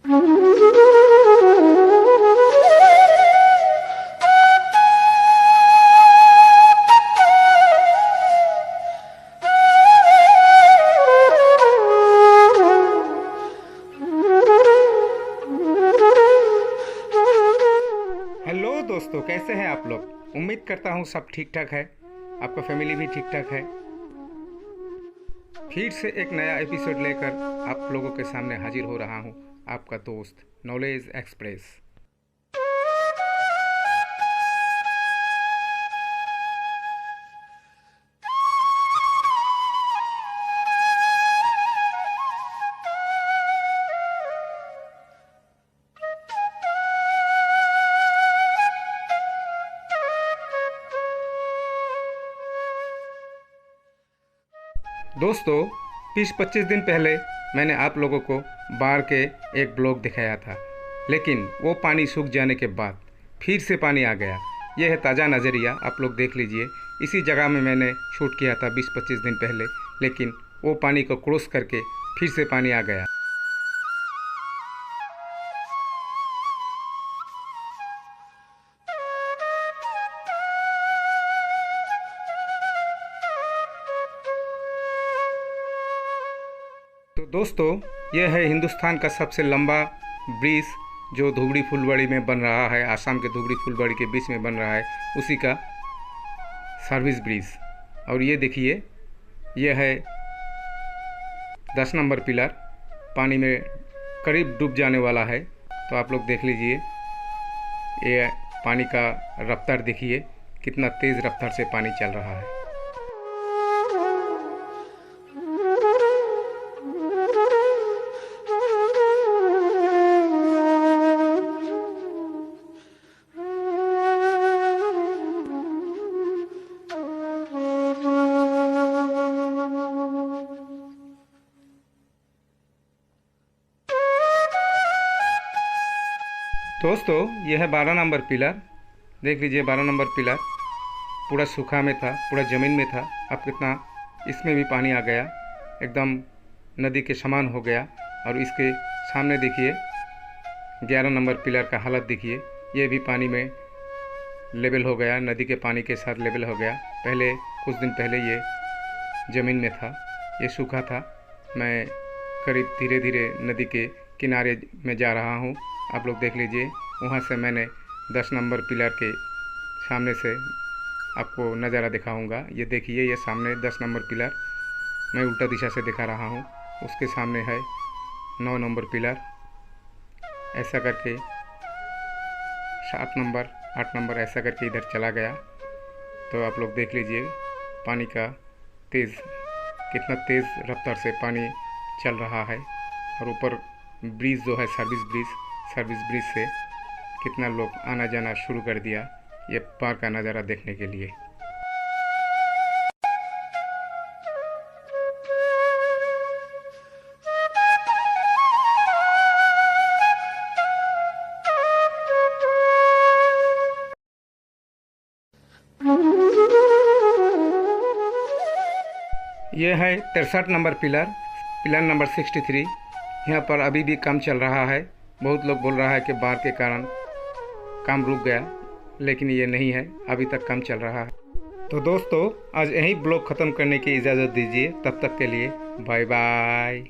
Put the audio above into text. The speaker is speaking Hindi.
हेलो दोस्तों, कैसे हैं आप लोग। उम्मीद करता हूँ सब ठीक ठाक है, आपका फैमिली भी ठीक ठाक है। फिर से एक नया एपिसोड लेकर आप लोगों के सामने हाजिर हो रहा हूँ, आपका दोस्त नॉलेज एक्सप्रेस। दोस्तों, 20-25 दिन पहले मैंने आप लोगों को बाढ़ के एक ब्लॉग दिखाया था, लेकिन वो पानी सूख जाने के बाद फिर से पानी आ गया। यह है ताज़ा नज़रिया, आप लोग देख लीजिए। इसी जगह में मैंने शूट किया था 20-25 दिन पहले, लेकिन वो पानी को क्रॉस करके फिर से पानी आ गया। तो दोस्तों, यह है हिंदुस्तान का सबसे लंबा ब्रिज जो धुबड़ी फुलबाड़ी में बन रहा है, आसाम के धुबड़ी फुलबाड़ी के बीच में बन रहा है, उसी का सर्विस ब्रिज। और ये देखिए, यह है 10 नंबर पिलर, पानी में करीब डूब जाने वाला है। तो आप लोग देख लीजिए, ये पानी का रफ्तार देखिए, कितना तेज़ रफ्तार से पानी चल रहा है। दोस्तों, यह है 12 नंबर पिलर, देख लीजिए। 12 नंबर पिलर पूरा सूखा में था, पूरा ज़मीन में था। अब कितना इसमें भी पानी आ गया, एकदम नदी के समान हो गया। और इसके सामने देखिए 11 नंबर पिलर का हालत देखिए, ये भी पानी में लेवल हो गया, नदी के पानी के साथ लेवल हो गया। पहले कुछ दिन पहले ये ज़मीन में था, ये सूखा था। मैं करीब धीरे धीरे नदी के किनारे में जा रहा हूँ, आप लोग देख लीजिए। वहाँ से मैंने 10 नंबर पिलर के सामने से आपको नज़ारा दिखाऊंगा। ये देखिए, ये सामने 10 नंबर पिलर, मैं उल्टा दिशा से दिखा रहा हूँ। उसके सामने है 9 नंबर पिलर, ऐसा करके 7 नंबर 8 नंबर ऐसा करके इधर चला गया। तो आप लोग देख लीजिए पानी का कितना तेज़ रफ्तार से पानी चल रहा है। और ऊपर ब्रिज जो है सर्विस ब्रिज से कितना लोग आना जाना शुरू कर दिया ये पार का नज़ारा देखने के लिए। यह है 63 नंबर पिलर नंबर 63। यहाँ पर अभी भी काम चल रहा है। बहुत लोग बोल रहा है कि बाढ़ के कारण काम रुक गया, लेकिन ये नहीं है, अभी तक काम चल रहा है। तो दोस्तों, आज यही ब्लॉग ख़त्म करने की इजाज़त दीजिए। तब तक के लिए बाय बाय।